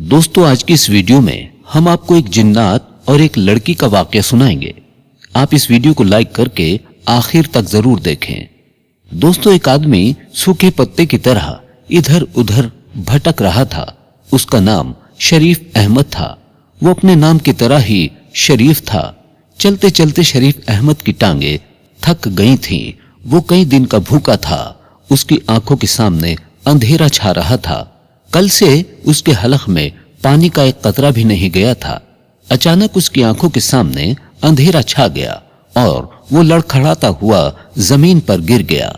दोस्तों, आज की इस वीडियो में हम आपको एक जिन्नात और एक लड़की का वाकया सुनाएंगे। आप इस वीडियो को लाइक करके आखिर तक जरूर देखें। दोस्तों, एक आदमी सूखे पत्ते की तरह इधर उधर भटक रहा था। उसका नाम शरीफ अहमद था। वो अपने नाम की तरह ही शरीफ था। चलते चलते शरीफ अहमद की टांगे थक गई थीं। वो कई दिन का भूखा था। उसकी आंखों के सामने अंधेरा छा रहा था। कल से उसके हलक में पानी का एक कतरा भी नहीं गया था। अचानक उसकी आंखों के सामने अंधेरा छा गया और वो लड़खड़ाता हुआ जमीन पर गिर गया।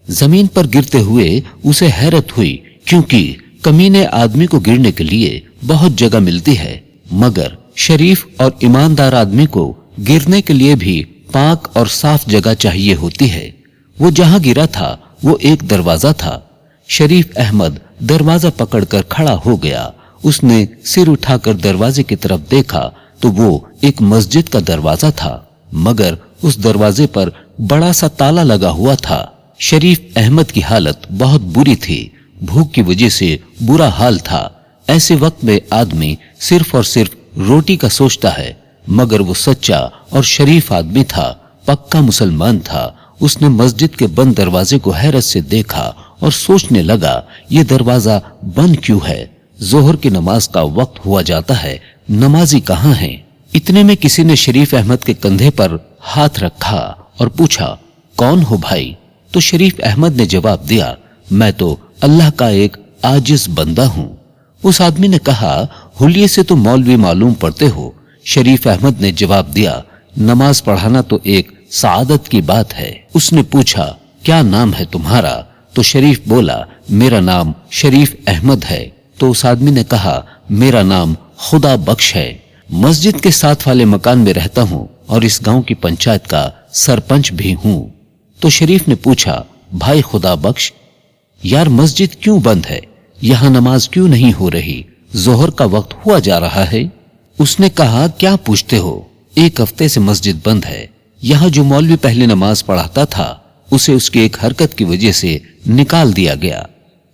जमीन पर गिरते हुए उसे हैरत हुई, क्योंकि कमीने आदमी को गिरने के लिए बहुत जगह मिलती है, मगर शरीफ और ईमानदार आदमी को गिरने के लिए भी पाक और साफ जगह चाहिए होती है। वो जहां गिरा था वो एक दरवाजा था। शरीफ अहमद दरवाजा पकड़कर खड़ा हो गया। उसने सिर उठाकर दरवाजे की तरफ देखा तो वो एक मस्जिद का दरवाजा था, मगर उस दरवाजे पर बड़ा सा ताला लगा हुआ था। शरीफ अहमद की हालत बहुत बुरी थी। भूख की वजह से बुरा हाल था। ऐसे वक्त में आदमी सिर्फ और सिर्फ रोटी का सोचता है, मगर वो सच्चा और शरीफ आदमी था, पक्का मुसलमान था। उसने मस्जिद के बंद दरवाजे को हैरत से देखा और सोचने लगा, ये दरवाजा बंद क्यों है? जोहर की नमाज का वक्त हुआ जाता है, नमाजी कहाँ हैं? इतने में किसी ने शरीफ अहमद के कंधे पर हाथ रखा और पूछा, कौन हो भाई? तो शरीफ अहमद ने जवाब दिया, मैं तो अल्लाह का एक आजिज बंदा हूँ। उस आदमी ने कहा, हुलिये से तो मौलवी मालूम पड़ते हो। शरीफ अहमद ने जवाब दिया, नमाज पढ़ाना तो एक सादत की बात है। उसने पूछा, क्या नाम है तुम्हारा? तो शरीफ बोला, मेरा नाम शरीफ अहमद है। तो उस आदमी ने कहा, मेरा नाम खुदा बख्श है। मस्जिद के साथ वाले मकान में रहता हूँ और इस गांव की पंचायत का सरपंच भी हूँ। तो शरीफ ने पूछा, भाई खुदा बख्श, यार मस्जिद क्यों बंद है? यहाँ नमाज क्यों नहीं हो रही? जोहर का वक्त हुआ जा रहा है। उसने कहा, क्या पूछते हो? एक हफ्ते से मस्जिद बंद है। यहाँ जो मौलवी पहले नमाज पढ़ाता था उसे उसकी एक हरकत की वजह से निकाल दिया गया।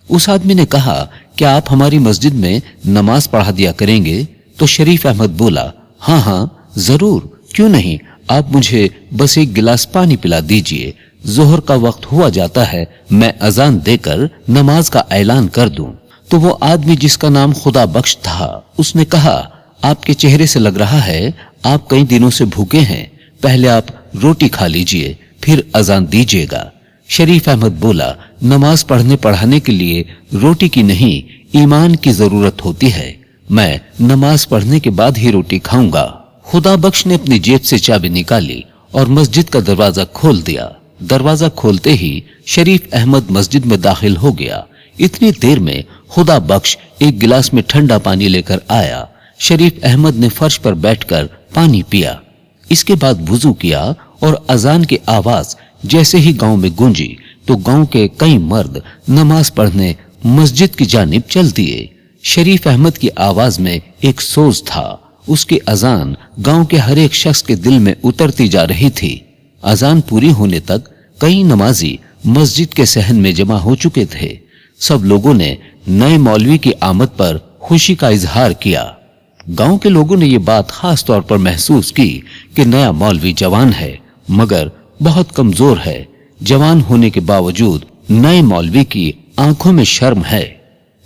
उस आदमी ने कहा, क्या आप हमारी मस्जिद में नमाज पढ़ा दिया करेंगे? तो शरीफ अहमद बोला, हाँ हाँ जरूर, क्यों नहीं। आप मुझे बस एक गिलास पानी पिला दीजिए। जोहर का वक्त हुआ जाता है, मैं अजान देकर नमाज का ऐलान कर दूं। तो वो आदमी जिसका नाम खुदा बख्श था, उसने कहा, आपके चेहरे से लग रहा है आप कई दिनों से भूखे हैं। पहले आप रोटी खा लीजिए, फिर अजान दीजिएगा। शरीफ अहमद बोला, नमाज पढ़ने पढ़ाने के लिए रोटी की नहीं, ईमान की जरूरत होती है। मैं नमाज पढ़ने के बाद ही रोटी खाऊंगा। खुदा बख्श ने अपनी जेब से चाबी निकाली और मस्जिद का दरवाजा खोल दिया। दरवाजा खोलते ही शरीफ अहमद मस्जिद में दाखिल हो गया। इतनी देर में खुदा बख्श एक गिलास में ठंडा पानी लेकर आया। शरीफ अहमद ने फर्श पर बैठकर पानी पिया। इसके बाद वुजू किया और अजान की आवाज जैसे ही गांव में गूंजी तो गांव के कई मर्द नमाज पढ़ने मस्जिद की जानिब चल दिए। शरीफ अहमद की आवाज में एक सोज था। उसकी अजान गांव के हर एक शख्स के दिल में उतरती जा रही थी। अजान पूरी होने तक कई नमाजी मस्जिद के सहन में जमा हो चुके थे। सब लोगों ने नए मौलवी की आमद पर खुशी का इजहार किया। गांव के लोगों ने ये बात खास तौर पर महसूस की कि नया मौलवी जवान है, मगर बहुत कमजोर है। जवान होने के बावजूद नए मौलवी की आंखों में शर्म है।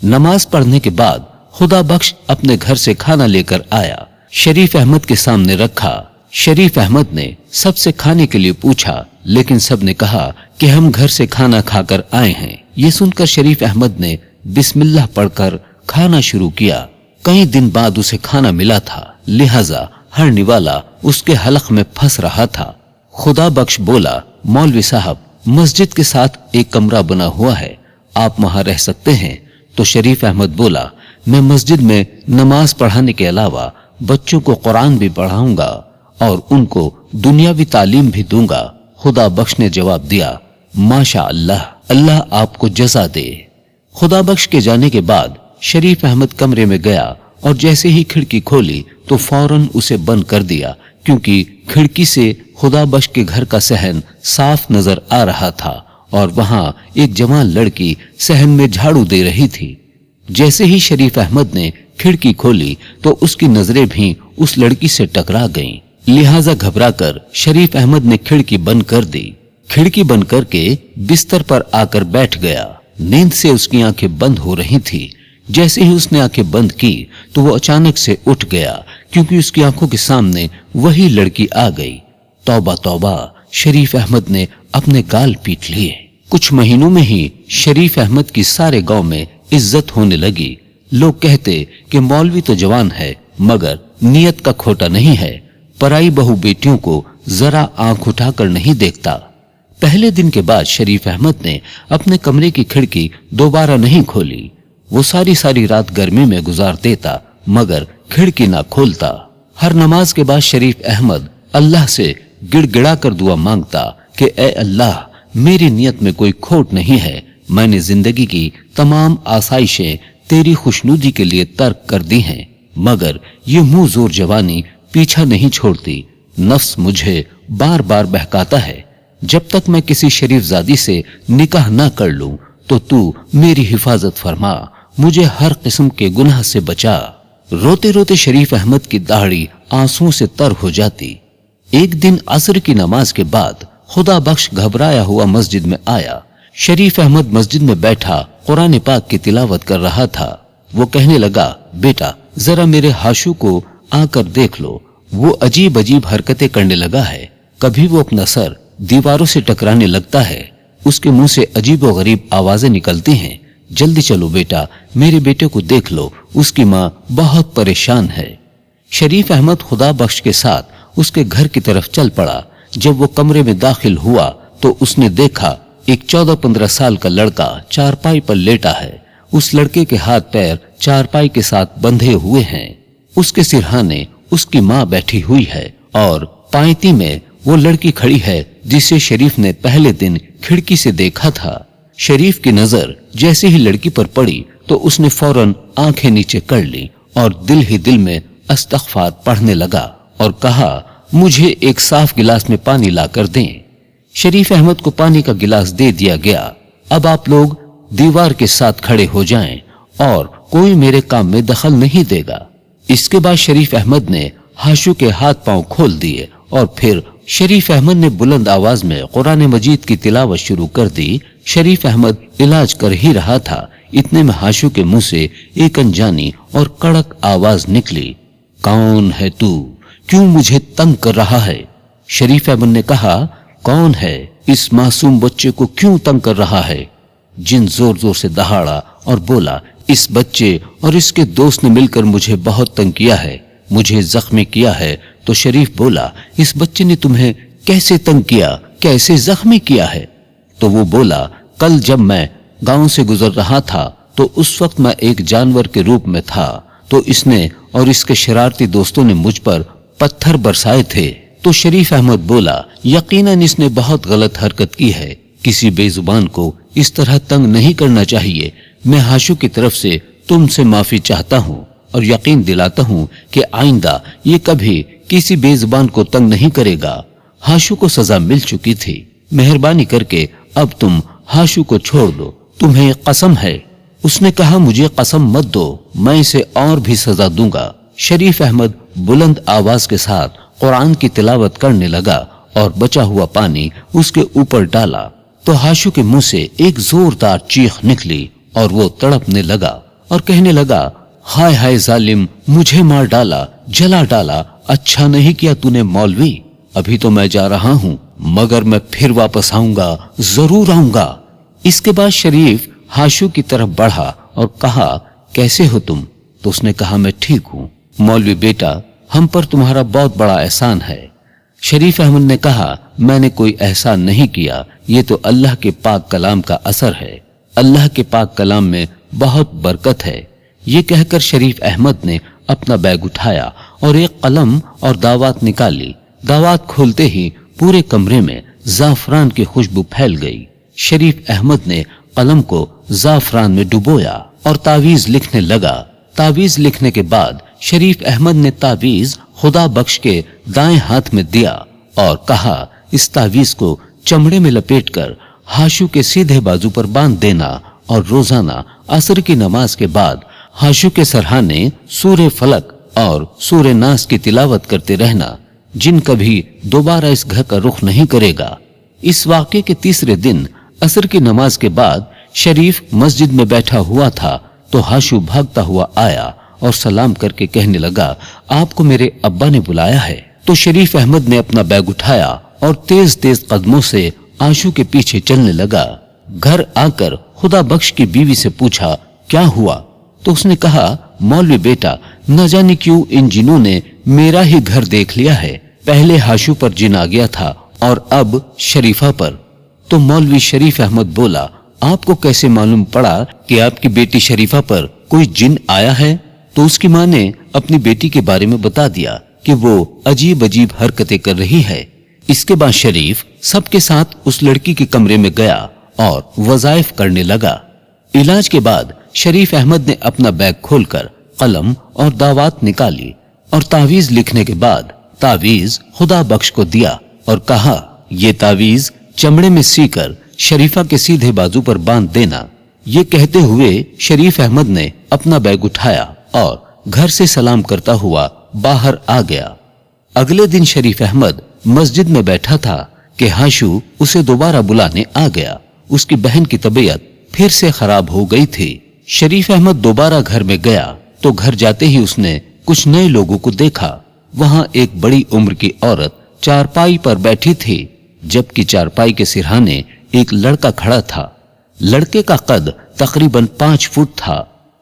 नमाज पढ़ने के बाद खुदा बख्श अपने घर से खाना लेकर आया, शरीफ अहमद के सामने रखा। शरीफ अहमद ने सबसे खाने के लिए पूछा, लेकिन सब ने कहा कि हम घर से खाना खाकर आए हैं। ये सुनकर शरीफ अहमद ने बिस्मिल्लाह पढ़कर खाना शुरू किया। कई दिन बाद उसे खाना मिला था, लिहाजा हर निवाला उसके हलक में फंस रहा था। खुदा बख्श बोला, मौलवी साहब, मस्जिद के साथ एक कमरा बना हुआ है, आप वहां रह सकते हैं। तो शरीफ अहमद बोला, मैं मस्जिद में नमाज पढ़ाने के अलावा बच्चों को कुरान भी पढ़ाऊंगा और उनको दुनियावी तालीम भी दूंगा। खुदा बख्श ने जवाब दिया, माशा अल्लाह, अल्लाह आपको जज़ा दे। खुदा बख्श के जाने के बाद शरीफ अहमद कमरे में गया और जैसे ही खिड़की खोली तो फौरन उसे बंद कर दिया, क्योंकि खिड़की से खुदा बख्श के घर का सहन साफ नजर आ रहा था और वहां एक जवान लड़की सहन में झाड़ू दे रही थी। जैसे ही शरीफ अहमद ने खिड़की खोली तो उसकी नजरें भी उस लड़की से टकरा गईं। लिहाजा घबराकर शरीफ अहमद ने खिड़की बंद कर दी। खिड़की बंद करके बिस्तर पर आकर बैठ गया। नींद से उसकी आंखें बंद हो रही थी। जैसे ही उसने आंखें बंद की तो वो अचानक से उठ गया, क्योंकि उसकी आंखों के सामने वही लड़की आ गई। तौबा तौबा, शरीफ अहमद ने अपने गाल पीट लिए। कुछ महीनों में ही शरीफ अहमद की सारे गांव में इज्जत होने लगी। लोग कहते कि मौलवी तो जवान है मगर नियत का खोटा नहीं है, पराई बहू बेटियों को जरा आंख उठाकर नहीं देखता। पहले दिन के बाद शरीफ अहमद ने अपने कमरे की खिड़की दोबारा नहीं खोली। वो सारी रात गर्मी में गुजार देता मगर खिड़की ना खोलता। हर नमाज के बाद शरीफ अहमद अल्लाह से गिड़गिड़ा कर दुआ मांगता कि ए अल्लाह, मेरी नियत में कोई खोट नहीं है। मैंने जिंदगी की तमाम आसाइशें तेरी खुशनुदी के लिए तर्क कर दी हैं, मगर ये मुंह जोर जवानी पीछा नहीं छोड़ती। नफ्स मुझे बार बार बहकाता है। जब तक मैं किसी शरीफजादी से निकाह ना कर लूं तो तू मेरी हिफाजत फरमा, मुझे हर किस्म के गुनाह से बचा। रोते रोते शरीफ अहमद की दाढ़ी आंसुओं से तर हो जाती। एक दिन असर की नमाज के बाद खुदा बख्श घबराया हुआ मस्जिद में आया। शरीफ अहमद मस्जिद में बैठा कुरान पाक की तिलावत कर रहा था। वो कहने लगा, बेटा जरा मेरे हाशू को आकर देख लो, वो अजीब अजीब हरकतें करने लगा है। कभी वो अपना सर दीवारों से टकराने लगता है, उसके मुंह से अजीब व गरीब आवाजें निकलती हैं। जल्दी चलो बेटा, मेरे बेटे को देख लो, उसकी माँ बहुत परेशान है। शरीफ अहमद खुदा बख्श के साथ उसके घर की तरफ चल पड़ा। जब वो कमरे में दाखिल हुआ तो उसने देखा एक 14-15 साल का लड़का चारपाई पर लेटा है। उस लड़के के हाथ पैर चारपाई के साथ बंधे हुए हैं। उसके सिरहाने उसकी माँ बैठी हुई है और पायती में वो लड़की खड़ी है जिसे शरीफ ने पहले दिन खिड़की से देखा था। शरीफ की नजर जैसे ही लड़की पर पड़ी तो उसने फौरन आंखें नीचे कर ली और दिल ही दिल में अस्तगफार पढ़ने लगा और कहा, मुझे एक साफ गिलास में पानी लाकर दें। शरीफ अहमद को पानी का गिलास दे दिया गया। अब आप लोग दीवार के साथ खड़े हो जाएं और कोई मेरे काम में दखल नहीं देगा। इसके बाद शरीफ अहमद ने हाशू के हाथ पांव खोल दिए और फिर शरीफ अहमद ने बुलंद आवाज में कुरान मजीद की तिलावत शुरू कर दी। शरीफ अहमद इलाज कर ही रहा था, इतने में हाशू के मुंह से एक अनजानी और कड़क आवाज निकली, कौन है तू, क्यों मुझे तंग कर रहा है? शरीफ अहमद ने कहा, कौन है, इस मासूम बच्चे को क्यों तंग कर रहा है? जिन जोर जोर से दहाड़ा और बोला, इस बच्चे और इसके दोस्त ने मिलकर मुझे बहुत तंग किया है, मुझे जख्मी किया है। तो शरीफ बोला, इस बच्चे ने तुम्हें कैसे तंग किया, कैसे जख्मी किया है? तो वो बोला, कल जब मैं गांव से गुजर रहा था तो उस वक्त मैं एक जानवर के रूप में था, तो इसने और इसके शरारती दोस्तों ने मुझ पर पत्थर बरसाए थे। तो शरीफ अहमद बोला, यकीनन इसने बहुत गलत हरकत की है, किसी बेजुबान को इस तरह तंग नहीं करना चाहिए। मैं हाशू की तरफ से तुमसे माफी चाहता हूँ और यकीन दिलाता हूँ कि आइंदा ये कभी किसी बेजुबान को तंग नहीं करेगा। हाशू को सजा मिल चुकी थी, मेहरबानी करके अब तुम हाशू को छोड़ दो, तुम्हें कसम है। उसने कहा, मुझे कसम मत दो, मैं इसे और भी सजा दूंगा। शरीफ अहमद बुलंद आवाज के साथ कुरान की तिलावत करने लगा और बचा हुआ पानी उसके ऊपर डाला तो हाशू के मुंह से एक जोरदार चीख निकली और वो तड़पने लगा और कहने लगा, हाय हाय जालिम, मुझे मार डाला, जला डाला, अच्छा नहीं किया तूने मौलवी। अभी तो मैं जा रहा हूँ मगर मैं फिर वापस आऊंगा, जरूर आऊंगा। इसके बाद शरीफ हाशू की तरफ बढ़ा और कहा, कैसे हो तुम? तो उसने कहा, मैं ठीक हूँ मौलवी बेटा, हम पर तुम्हारा बहुत बड़ा एहसान है। शरीफ अहमद ने कहा, मैंने कोई एहसान नहीं किया, ये तो अल्लाह के पाक कलाम का असर है। अल्लाह के पाक कलाम में बहुत बरकत है। ये कहकर शरीफ अहमद ने अपना बैग उठाया और एक कलम और दावात निकाली। दावात खोलते ही पूरे कमरे में जाफरान की खुशबू फैल गई। शरीफ अहमद ने कलम को जाफरान में डुबोया और तावीज लिखने लगा। तावीज लिखने के बाद शरीफ अहमद ने तावीज खुदा बख्श के दाएं हाथ में दिया और कहा, इस तावीज को चमड़े में लपेटकर हाशू के सीधे बाजू पर बांध देना और रोजाना असर की नमाज के बाद हाशू के सरहाने सूरे फलक और सूरे नास की तिलावत करते रहना, जिन कभी दोबारा इस घर का रुख नहीं करेगा। इस वाक़े के तीसरे दिन असर की नमाज के बाद शरीफ मस्जिद में बैठा हुआ था तो हाशू भागता हुआ आया और सलाम करके कहने लगा, आपको मेरे अब्बा ने बुलाया है। तो शरीफ अहमद ने अपना बैग उठाया और तेज तेज कदमों से आशू के पीछे चलने लगा। घर आकर खुदा बख्श की बीवी से पूछा, क्या हुआ? तो उसने कहा, मौलवी बेटा, न जाने क्यों इन जिनों ने मेरा ही घर देख लिया है। पहले हाशू पर जिन आ गया था और अब शरीफा पर। तो मौलवी शरीफ अहमद बोला, आपको कैसे मालूम पड़ा कि आपकी बेटी शरीफा पर कोई जिन आया है? तो उसकी मां ने अपनी बेटी के बारे में बता दिया कि वो अजीब अजीब हरकतें कर रही है। इसके बाद शरीफ सबके साथ उस लड़की के कमरे में गया और वज़ाइफ करने लगा। इलाज के बाद शरीफ अहमद ने अपना बैग खोलकर कलम और दावात निकाली और तावीज लिखने के बाद तावीज खुदा बख्श को दिया और कहा, ये तावीज चमड़े में सीकर शरीफा के सीधे बाजू पर बांध देना। ये कहते हुए शरीफ अहमद ने अपना बैग उठाया और घर से सलाम करता हुआ बाहर आ गया। अगले दिन शरीफ अहमद मस्जिद में बैठा था कि हाशू उसे दोबारा बुलाने आ गया। उसकी बहन की तबीयत फिर से खराब हो गई थी। शरीफ अहमद दोबारा घर में गया तो घर जाते ही उसने कुछ नए लोगों को देखा। वहां एक बड़ी उम्र की औरत चारपाई पर बैठी थी, जबकि चारपाई के सिरहाने एक लड़का खड़ा था। लड़के का कद तकरीबन 5 फुट था।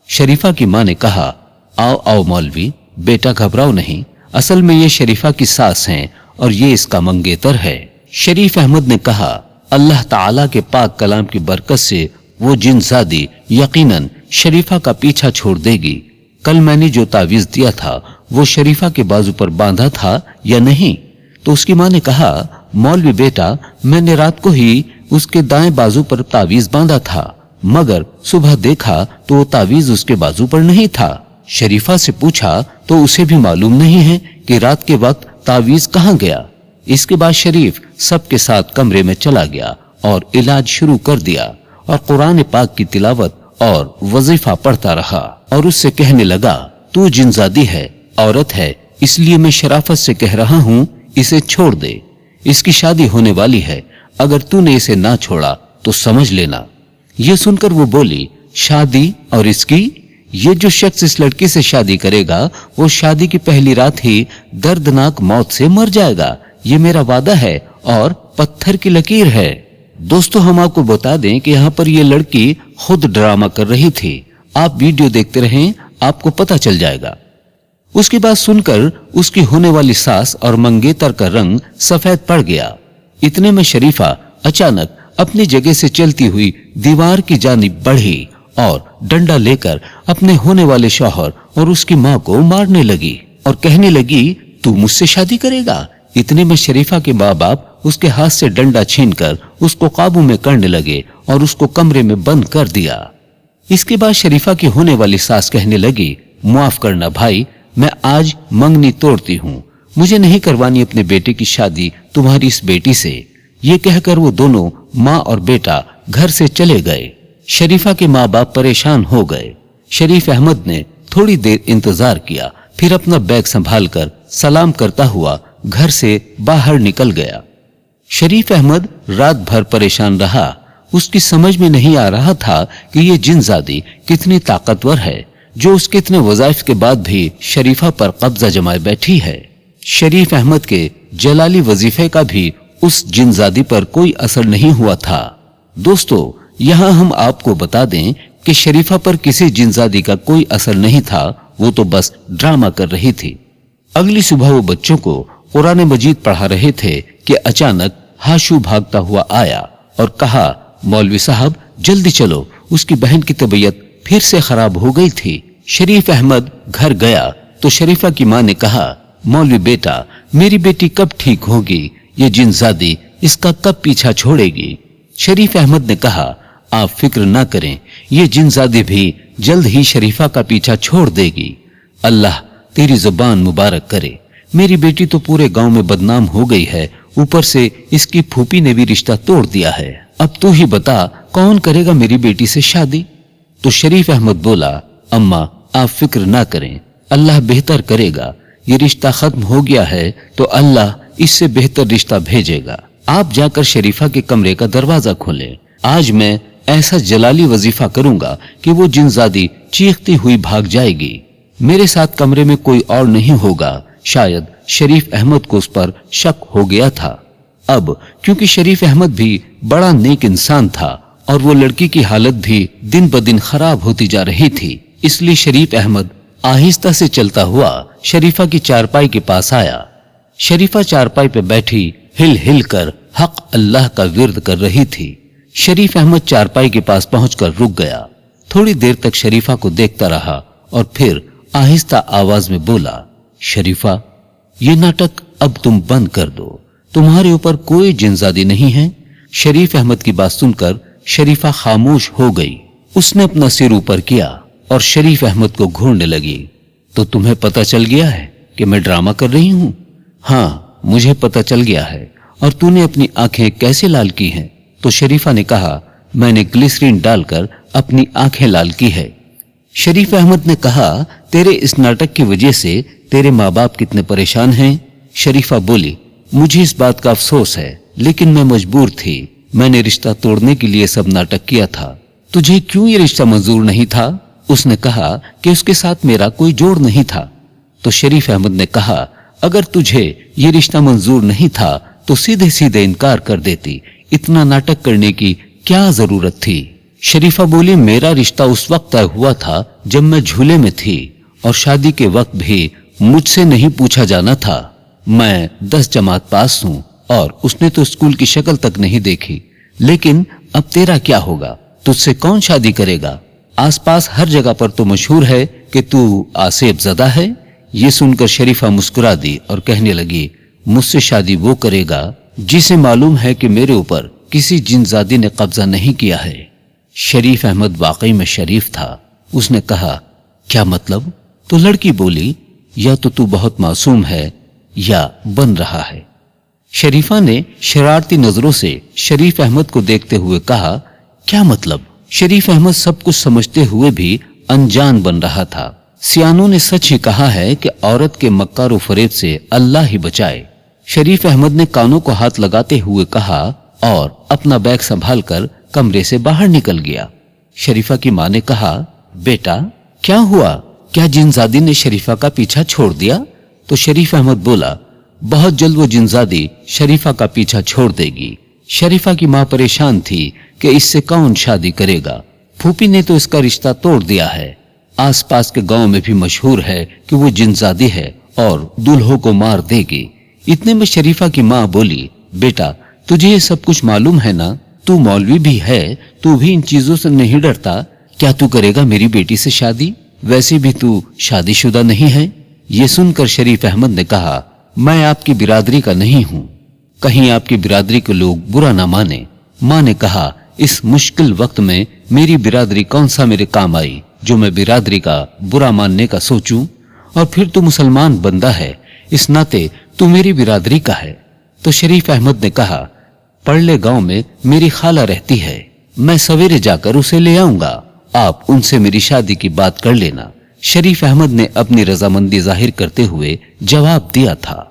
शरीफा की मां ने कहा, आओ आओ मौलवी बेटा, घबराओ नहीं, असल में ये शरीफा की सास हैं और ये इसका मंगेतर है। शरीफ अहमद ने कहा, अल्लाह ताला के पाक कलाम की बरकत से वो जिनजादी यकीनन शरीफा का पीछा छोड़ देगी। कल मैंने जो तावीज दिया था वो शरीफा के बाजू पर बांधा था या नहीं? तो उसकी मां ने कहा, मौलवी बेटा, मैंने रात को ही उसके दाएं बाजू पर तावीज बांधा था, मगर सुबह देखा तो वो तावीज उसके बाजू पर नहीं था। शरीफा से पूछा तो उसे भी मालूम नहीं है कि रात के वक्त तावीज कहाँ गया। इसके बाद शरीफ सबके साथ कमरे में चला गया और इलाज शुरू कर दिया और कुरान पाक की तिलावत और वजीफा पढ़ता रहा और उससे कहने लगा, तू जिनजादी है, औरत है, इसलिए मैं शराफत से कह रहा हूँ इसे छोड़ दे। इसकी शादी होने वाली है, अगर तूने इसे ना छोड़ा तो समझ लेना। ये सुनकर वो बोली, शादी और इसकी? ये जो शख्स इस लड़की से शादी करेगा वो शादी की पहली रात ही दर्दनाक मौत से मर जाएगा। ये मेरा वादा है और पत्थर की लकीर है। दोस्तों, हम आपको बता दें कि यहाँ पर ये लड़की खुद ड्रामा कर रही थी। आप वीडियो देखते रहें, आपको पता चल जाएगा। उसकी बात सुनकर उसकी होने वाली सास और मंगेतर का रंग सफेद पड़ गया। इतने में शरीफा अचानक अपनी जगह से चलती हुई दीवार की जानिब बढ़ी और डंडा लेकर अपने होने वाले शौहर और उसकी मां को मारने लगी और कहने लगी, तू मुझसे शादी करेगा? इतने में शरीफा के माँ बाप उसके हाथ से डंडा छीनकर उसको काबू में करने लगे और उसको कमरे में बंद कर दिया। इसके बाद शरीफा की होने वाली सास कहने लगी, माफ करना भाई, मैं आज मंगनी तोड़ती हूँ, मुझे नहीं करवानी अपने बेटे की शादी तुम्हारी इस बेटी से। ये कहकर वो दोनों माँ और बेटा घर से चले गए। शरीफा के माँ बाप परेशान हो गए। शरीफ अहमद ने थोड़ी देर इंतजार किया, फिर अपना बैग संभालकर सलाम करता हुआ घर से बाहर निकल गया। शरीफ अहमद रात भर परेशान रहा। उसकी समझ में नहीं आ रहा था कि ये जिनजादी कितनी ताकतवर है जो उसके इतने वज़ाइफ के बाद भी शरीफा पर कब्जा जमाए बैठी है। शरीफ अहमद के जलाली वजीफे का भी उस जिनजादी पर कोई असर नहीं हुआ था। दोस्तों, यहाँ हम आपको बता दें कि शरीफा पर किसी जिनजादी का कोई असर नहीं था, वो तो बस ड्रामा कर रही थी। अगली सुबह वो बच्चों को कुरान मजीद पढ़ा रहे थे कि अचानक हाशू भागता हुआ आया और कहा, मौलवी साहब जल्दी चलो, उसकी बहन की तबीयत फिर से खराब हो गई थी। शरीफ अहमद घर गया तो शरीफा की मां ने कहा, मौलवी बेटा, मेरी बेटी कब ठीक होगी? ये जिनजादी इसका कब पीछा छोड़ेगी? शरीफ अहमद ने कहा, आप फिक्र ना करें, ये जिनजादी भी जल्द ही शरीफा का पीछा छोड़ देगी। अल्लाह तेरी जुबान मुबारक करे। मेरी बेटी तो पूरे गांव में बदनाम हो गई है, ऊपर से इसकी फूफी ने भी रिश्ता तोड़ दिया है। अब तू ही बता, कौन करेगा मेरी बेटी से शादी? तो शरीफ अहमद बोला, अम्मा आप फिक्र ना करें, अल्लाह बेहतर करेगा। ये रिश्ता खत्म हो गया है तो अल्लाह इससे बेहतर रिश्ता भेजेगा। आप जाकर शरीफा के कमरे का दरवाजा खोलें। आज मैं ऐसा जलाली वजीफा करूंगा कि वो जिनजादी चीखती हुई भाग जाएगी। मेरे साथ कमरे में कोई और नहीं होगा। शायद शरीफ अहमद को उस पर शक हो गया था। अब क्योंकि शरीफ अहमद भी बड़ा नेक इंसान था और वो लड़की की हालत भी दिन ब दिन खराब होती जा रही थी, इसलिए शरीफ अहमद आहिस्ता से चलता हुआ शरीफा की चारपाई के पास आया। शरीफा चारपाई पे बैठी हिल हिल कर हक अल्लाह का विर्द कर रही थी। शरीफ अहमद चारपाई के पास पहुंचकर रुक गया। थोड़ी देर तक शरीफा को देखता रहा और फिर आहिस्ता आवाज में बोला, शरीफा, ये नाटक अब तुम बंद कर दो। तुम्हारे ऊपर कोई जिनजादी नहीं है। शरीफ अहमद की बात सुनकर शरीफा खामोश हो गई। उसने अपना सिर ऊपर किया और शरीफ अहमद को घूरने लगी। तो तुम्हें पता चल गया है कि मैं ड्रामा कर रही हूं? हाँ, मुझे पता चल गया है। और तूने अपनी आंखें कैसे लाल की हैं? तो शरीफा ने कहा, मैंने ग्लिसरीन डालकर अपनी आंखें लाल की है। शरीफ अहमद ने कहा, तेरे इस नाटक की वजह से तेरे माँ बाप कितने परेशान हैं। शरीफा बोली, मुझे इस बात का अफसोस है, लेकिन मैं मजबूर थी। मैंने रिश्ता तोड़ने के लिए सब नाटक किया था। तुझे क्यों ये रिश्ता मंजूर नहीं था? उसने कहा कि उसके साथ मेरा कोई जोड़ नहीं था। तो शरीफ अहमद ने कहा, अगर तुझे ये रिश्ता मंजूर नहीं था तो सीधे सीधे इनकार कर देती। इतना नाटक करने की क्या जरूरत थी? शरीफा बोली, मेरा रिश्ता उस वक्त तय हुआ था जब मैं झूले में थी और शादी के वक्त भी मुझसे नहीं पूछा जाना था। मैं 10 जमात पास हूं और उसने तो स्कूल की शक्ल तक नहीं देखी। लेकिन अब तेरा क्या होगा? तुझसे कौन शादी करेगा? आसपास हर जगह पर तो मशहूर है कि तू आसेब ज़दा है। ये सुनकर शरीफा मुस्कुरा दी और कहने लगी, मुझसे शादी वो करेगा जिसे मालूम है कि मेरे ऊपर किसी जिनजादी ने कब्जा नहीं किया है। शरीफ अहमद वाकई में शरीफ था। उसने कहा, क्या मतलब? तो लड़की बोली, या तो तू बहुत मासूम है या बन रहा है। शरीफा ने शरारती नजरों से शरीफ अहमद को देखते हुए कहा, क्या मतलब? शरीफ अहमद सब कुछ समझते हुए भी अनजान बन रहा था। सियानों ने सच ही कहा है कि औरत के मक्कार व फरेब से अल्लाह ही बचाए। शरीफ अहमद ने कानों को हाथ लगाते हुए कहा और अपना बैग संभालकर कमरे से बाहर निकल गया। शरीफा की मां ने कहा, बेटा क्या हुआ? क्या जिनजादी ने शरीफा का पीछा छोड़ दिया? तो शरीफ अहमद बोला, बहुत जल्द वो जिनजादी शरीफा का पीछा छोड़ देगी। शरीफा की मां परेशान थी कि इससे कौन शादी करेगा। फूफी ने तो इसका रिश्ता तोड़ दिया है। आसपास के गांव में भी मशहूर है कि वो जिनजादी है और दूल्हों को मार देगी। इतने में शरीफा की मां बोली, बेटा तुझे ये सब कुछ मालूम है ना? तू मौलवी भी है, तू भी इन चीजों से नहीं डरता। क्या तू करेगा मेरी बेटी से शादी? वैसे भी तू शादीशुदा नहीं है। ये सुनकर शरीफ अहमद ने कहा, मैं आपकी बिरादरी का नहीं हूं, कहीं आपकी बिरादरी के लोग बुरा ना माने। मां ने कहा, इस मुश्किल वक्त में मेरी बिरादरी कौन सा मेरे काम आई जो मैं बिरादरी का बुरा मानने का सोचूं? और फिर तू मुसलमान बंदा है, इस नाते तू मेरी बिरादरी का है। तो शरीफ अहमद ने कहा, पड़ले गांव में मेरी खाला रहती है, मैं सवेरे जाकर उसे ले आऊंगा। आप उनसे मेरी शादी की बात कर लेना। शरीफ अहमद ने अपनी रजामंदी जाहिर करते हुए जवाब दिया था।